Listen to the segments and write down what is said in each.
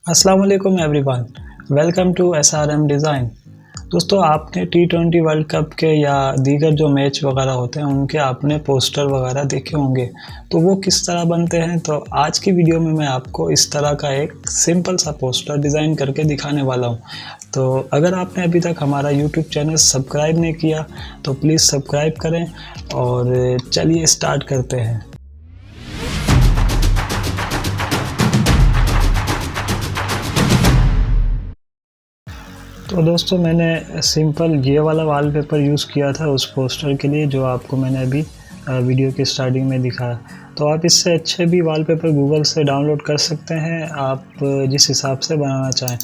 अस्सलाम वालेकुम everyone, welcome to SRM design. दोस्तों, आपने टी20 वर्ल्ड कप के या दीगर जो मैच वगैरह होते हैं उनके आपने पोस्टर वगैरह देखे होंगे। तो वो किस तरह बनते हैं, तो आज की वीडियो में मैं आपको इस तरह का एक सिंपल सा पोस्टर डिज़ाइन करके दिखाने वाला हूँ। तो अगर आपने अभी तक हमारा यूट्यूब चैनल सब्सक्राइब नहीं किया तो प्लीज़ सब्सक्राइब करें और चलिए स्टार्ट करते हैं। तो दोस्तों, मैंने सिंपल ये वाला वॉलपेपर यूज़ किया था उस पोस्टर के लिए जो आपको मैंने अभी वीडियो की स्टार्टिंग में दिखाया। तो आप इससे अच्छे भी वॉलपेपर गूगल से डाउनलोड कर सकते हैं, आप जिस हिसाब से बनाना चाहें।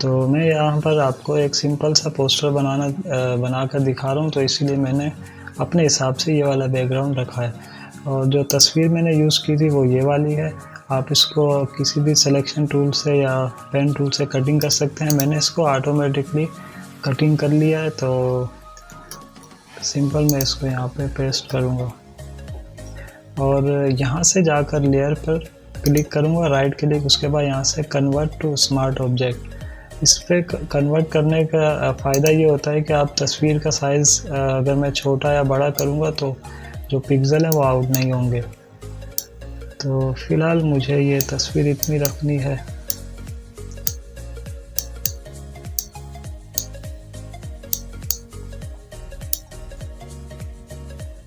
तो मैं यहाँ पर आपको एक सिंपल सा पोस्टर बनाकर दिखा रहा हूँ, तो इसीलिए मैंने अपने हिसाब से ये वाला बैकग्राउंड रखा है। और जो तस्वीर मैंने यूज़ की थी वो ये वाली है। आप इसको किसी भी सिलेक्शन टूल से या पेन टूल से कटिंग कर सकते हैं। मैंने इसको ऑटोमेटिकली कटिंग कर लिया है, तो सिंपल मैं इसको यहाँ पे पेस्ट करूँगा और यहाँ से जाकर लेयर पर क्लिक करूँगा, राइट क्लिक, उसके बाद यहाँ से कन्वर्ट टू स्मार्ट ऑब्जेक्ट। इस पर कन्वर्ट करने का फ़ायदा ये होता है कि आप तस्वीर का साइज़ अगर मैं छोटा या बड़ा करूँगा तो जो पिक्सल है वो आउट नहीं होंगे। तो फ़िलहाल मुझे ये तस्वीर इतनी रखनी है।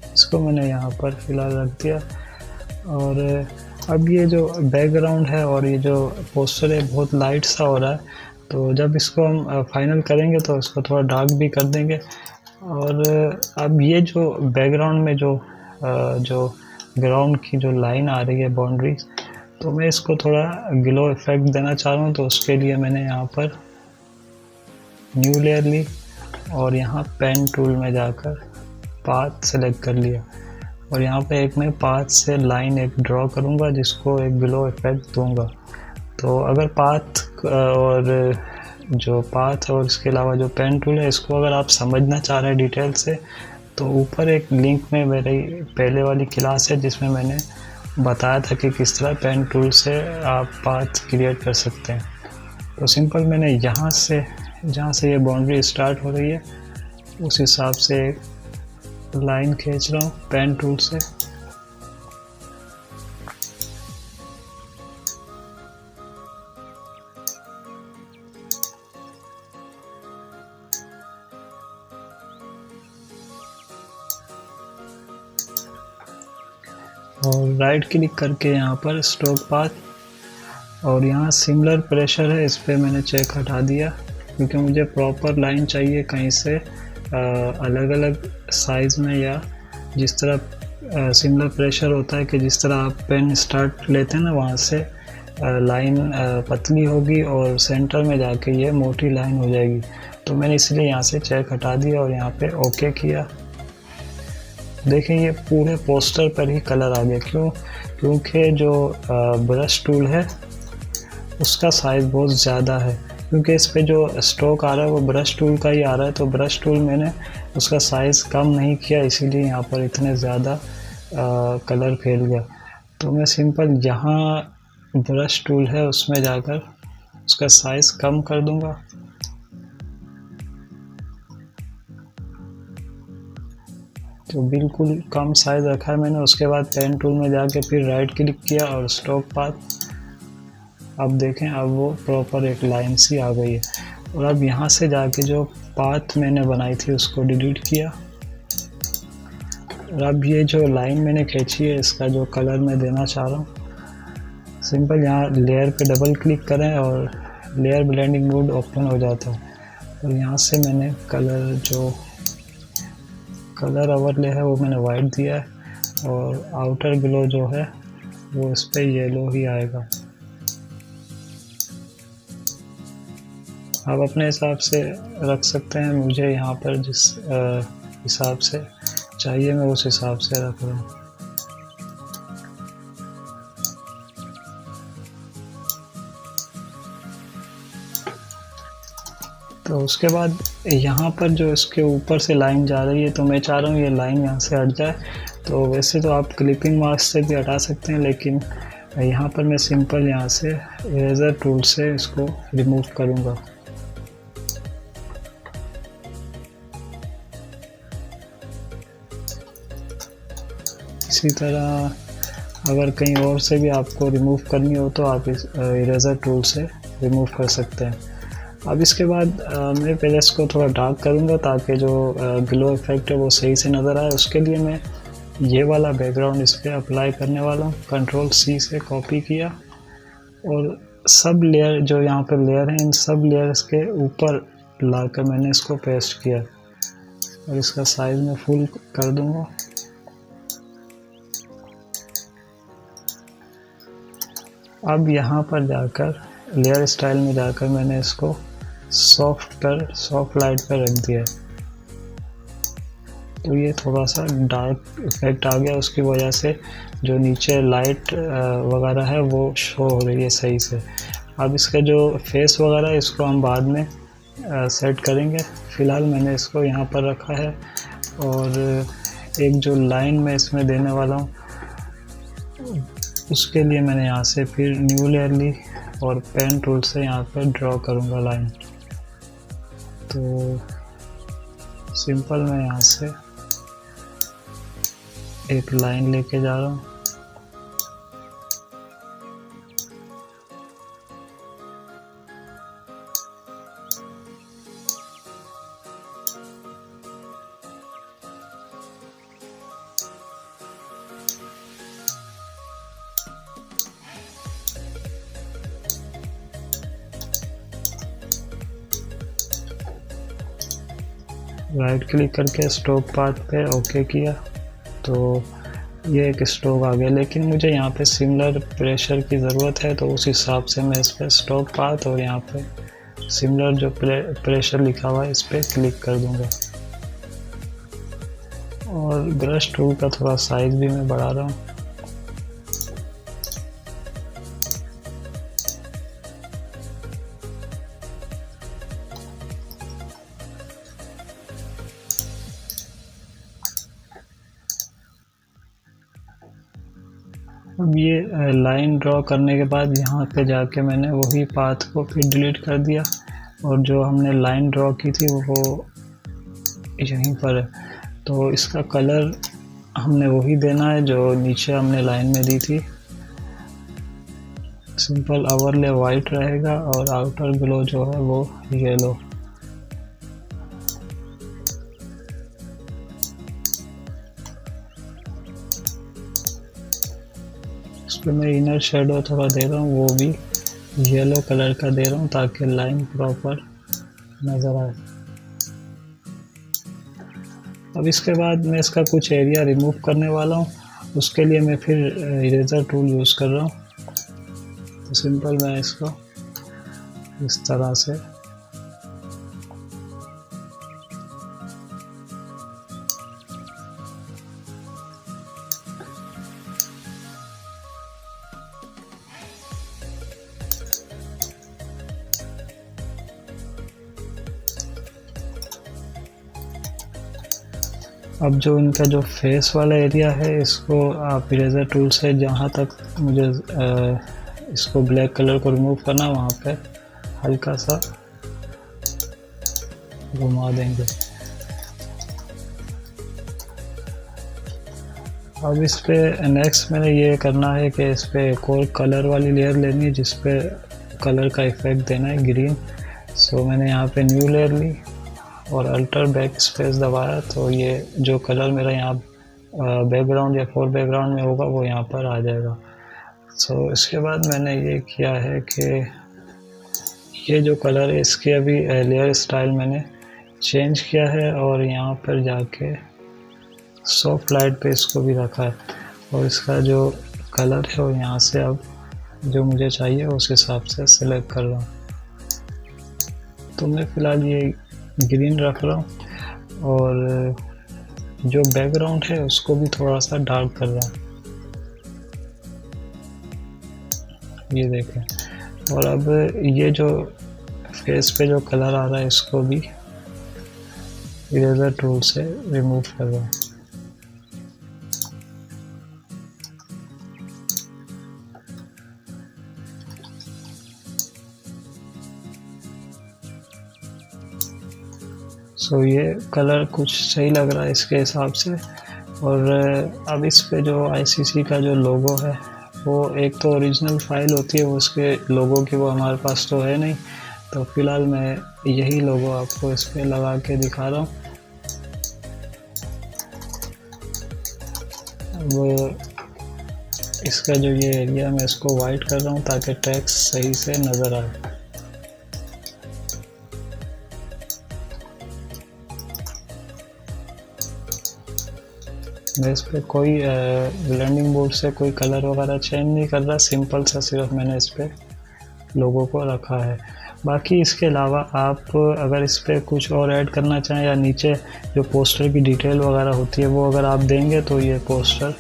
इसको मैंने यहाँ पर फ़िलहाल रख दिया। और अब ये जो बैकग्राउंड है और ये जो पोस्टर है बहुत लाइट सा हो रहा है, तो जब इसको हम फाइनल करेंगे तो इसको थोड़ा डार्क भी कर देंगे। और अब ये जो बैकग्राउंड में जो ग्राउंड की जो लाइन आ रही है, बाउंड्री, तो मैं इसको थोड़ा ग्लो इफेक्ट देना चाह रहा हूँ। तो उसके लिए मैंने यहाँ पर न्यू लेयर ली और यहाँ पेन टूल में जाकर पाथ सेलेक्ट कर लिया और यहाँ पे एक मैं पाथ से लाइन एक ड्रॉ करूँगा जिसको एक ग्लो इफेक्ट दूँगा। तो अगर पाथ और इसके अलावा जो पेन टूल है, इसको अगर आप समझना चाह रहे हैं डिटेल से, तो ऊपर एक लिंक में मेरी पहले वाली क्लास है जिसमें मैंने बताया था कि किस तरह पेन टूल से आप पाथ क्रिएट कर सकते हैं। तो सिंपल मैंने यहाँ से जहाँ से ये बाउंड्री स्टार्ट हो रही है उस हिसाब से लाइन खींच रहा हूँ पेन टूल से। और राइट क्लिक करके यहाँ पर स्ट्रोक पाथ और यहाँ सिमिलर प्रेशर है, इस पर मैंने चेक हटा दिया क्योंकि मुझे प्रॉपर लाइन चाहिए कहीं से अलग अलग साइज़ में, या जिस तरह सिमिलर प्रेशर होता है कि जिस तरह आप पेन स्टार्ट लेते हैं ना, वहाँ से लाइन पतली होगी और सेंटर में जाके ये मोटी लाइन हो जाएगी। तो मैंने इसलिए यहाँ से चेक हटा दिया और यहाँ पे ओके किया। देखें, ये पूरे पोस्टर पर ही कलर आ गया। क्योंकि जो ब्रश टूल है उसका साइज़ बहुत ज़्यादा है, क्योंकि इस पे जो स्ट्रोक आ रहा है वो ब्रश टूल का ही आ रहा है। तो ब्रश टूल मैंने उसका साइज़ कम नहीं किया, इसीलिए यहाँ पर इतने ज़्यादा कलर फैल गया। तो मैं सिंपल यहाँ ब्रश टूल है उसमें जाकर उसका साइज़ कम कर दूँगा। तो बिल्कुल कम साइज़ रखा है मैंने। उसके बाद पेन टूल में जाके फिर राइट क्लिक किया और स्ट्रोक पाथ। अब देखें, अब वो प्रॉपर एक लाइन सी आ गई है। और अब यहाँ से जाके जो पाथ मैंने बनाई थी उसको डिलीट किया। और अब ये जो लाइन मैंने खींची है इसका जो कलर मैं देना चाह रहा हूँ, सिंपल यहाँ लेयर पे डबल क्लिक करें और लेयर ब्लेंडिंग मोड ओपन हो जाता है। और यहाँ से मैंने कलर ओवरले है वो मैंने वाइट दिया है और आउटर ग्लो जो है वो इस पर येलो ही आएगा। आप अपने हिसाब से रख सकते हैं, मुझे यहाँ पर जिस हिसाब से चाहिए मैं उस हिसाब से रख रहा हूँ। तो उसके बाद यहाँ पर जो इसके ऊपर से लाइन जा रही है, तो मैं चाह रहा हूँ ये लाइन यहाँ से हट जाए। तो वैसे तो आप क्लिपिंग मार्क से भी हटा सकते हैं, लेकिन यहाँ पर मैं सिंपल यहाँ से इरेज़र टूल से इसको रिमूव करूँगा। इसी तरह अगर कहीं और से भी आपको रिमूव करनी हो तो आप इस इरेज़र टूल से रिमूव कर सकते हैं। अब इसके बाद मैं पहले इसको थोड़ा डार्क करूँगा ताकि जो ग्लो इफेक्ट है वो सही से नज़र आए। उसके लिए मैं ये वाला बैकग्राउंड इस पर अप्लाई करने वाला हूँ। Ctrl+C से कॉपी किया और सब लेयर जो यहाँ पर लेयर हैं इन सब लेयर्स के ऊपर लाकर मैंने इसको पेस्ट किया और इसका साइज़ मैं फुल कर दूँगा। अब यहाँ पर जाकर लेयर स्टाइल में जाकर मैंने इसको सॉफ्ट लाइट पर रख दिया, तो ये थोड़ा सा डार्क इफेक्ट आ गया। उसकी वजह से जो नीचे लाइट वगैरह है वो शो हो रही है सही से। अब इसका जो फेस वगैरह है इसको हम बाद में सेट करेंगे। फ़िलहाल मैंने इसको यहाँ पर रखा है और एक जो लाइन मैं इसमें देने वाला हूँ उसके लिए मैंने यहाँ से फिर न्यू लेयर ली और पेन टूल से यहाँ पर ड्रॉ करूँगा लाइन। तो सिंपल मैं यहाँ से एक लाइन लेके जा रहा हूँ। राइट क्लिक करके स्ट्रोक पाथ पे ओके किया तो ये एक स्ट्रोक आ गया, लेकिन मुझे यहाँ पे सिमिलर प्रेशर की ज़रूरत है तो उस हिसाब से मैं इस पर स्ट्रोक पाथ और यहाँ पे सिमिलर जो प्रेशर लिखा हुआ है इस पर क्लिक कर दूँगा। और ब्रश टूल का थोड़ा साइज़ भी मैं बढ़ा रहा हूँ। अब ये लाइन ड्रॉ करने के बाद यहाँ पे जाके मैंने वही पाथ को फिर डिलीट कर दिया और जो हमने लाइन ड्रॉ की थी वो यहीं पर है। तो इसका कलर हमने वही देना है जो नीचे हमने लाइन में दी थी। सिंपल ओवरले वाइट रहेगा और आउटर ग्लो जो है वो येलो। इस पर मैं इनर शेडो थोड़ा दे रहा हूँ, वो भी येलो कलर का दे रहा हूँ ताकि लाइन प्रॉपर नज़र आए। अब इसके बाद मैं इसका कुछ एरिया रिमूव करने वाला हूँ। उसके लिए मैं फिर इरेज़र टूल यूज़ कर रहा हूँ। तो सिंपल मैं इसको इस तरह से अब जो इनका जो फेस वाला एरिया है इसको आप इरेज़र टूल से जहाँ तक मुझे इसको ब्लैक कलर को रिमूव करना वहाँ पे हल्का सा घुमा देंगे। अब इस पे नेक्स्ट मैंने ये करना है कि इस पे एक और कलर वाली लेयर लेनी है जिस पे कलर का इफ़ेक्ट देना है ग्रीन। सो मैंने यहाँ पे न्यू लेयर ली और अल्टर बैक स्पेस दबाया तो ये जो कलर मेरा यहाँ बैकग्राउंड या फोर बैकग्राउंड में होगा वो यहाँ पर आ जाएगा। सो इसके बाद मैंने ये किया है कि ये जो कलर है इसके अभी लेयर स्टाइल मैंने चेंज किया है और यहाँ पर जाके सॉफ्ट लाइट पे इसको भी रखा है और इसका जो कलर है वो यहाँ से अब जो मुझे चाहिए उस हिसाब से सिलेक्ट कर रहा हूँ। तो मैं फ़िलहाल ये ग्रीन रख रहा हूँ और जो बैकग्राउंड है उसको भी थोड़ा सा डार्क कर रहा हूँ, ये देखें। और अब ये जो फेस पे जो कलर आ रहा है इसको भी इरेज़र टूल से रिमूव कर रहा हूँ। सो ये कलर कुछ सही लग रहा है इसके हिसाब से। और अब इस पे जो ICC का जो लोगो है वो एक तो ओरिजिनल फाइल होती है, वो उसके लोगो की वो हमारे पास तो है नहीं, तो फ़िलहाल मैं यही लोगो आपको इस पे लगा के दिखा रहा हूँ। अब इसका जो ये एरिया मैं इसको वाइट कर रहा हूँ ताकि टेक्स्ट सही से नज़र आए। मैं इस पर कोई ब्लेंडिंग बोर्ड से कोई कलर वगैरह चेंज नहीं कर रहा, सिंपल सा सिर्फ मैंने इस पर लोगों को रखा है। बाकी इसके अलावा आप अगर इस पर कुछ और ऐड करना चाहें या नीचे जो पोस्टर की डिटेल वगैरह होती है वो अगर आप देंगे तो ये पोस्टर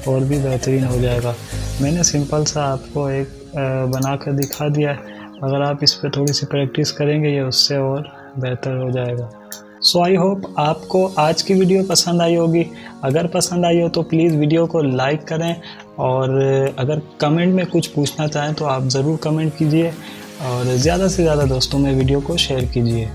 और भी बेहतरीन हो जाएगा। मैंने सिंपल सा आपको एक बना कर दिखा दिया है, अगर आप इस पर थोड़ी सी प्रैक्टिस करेंगे ये उससे और बेहतर हो जाएगा। सो आई होप आपको आज की वीडियो पसंद आई होगी। अगर पसंद आई हो तो प्लीज़ वीडियो को लाइक करें, और अगर कमेंट में कुछ पूछना चाहें तो आप ज़रूर कमेंट कीजिए, और ज़्यादा से ज़्यादा दोस्तों में वीडियो को शेयर कीजिए।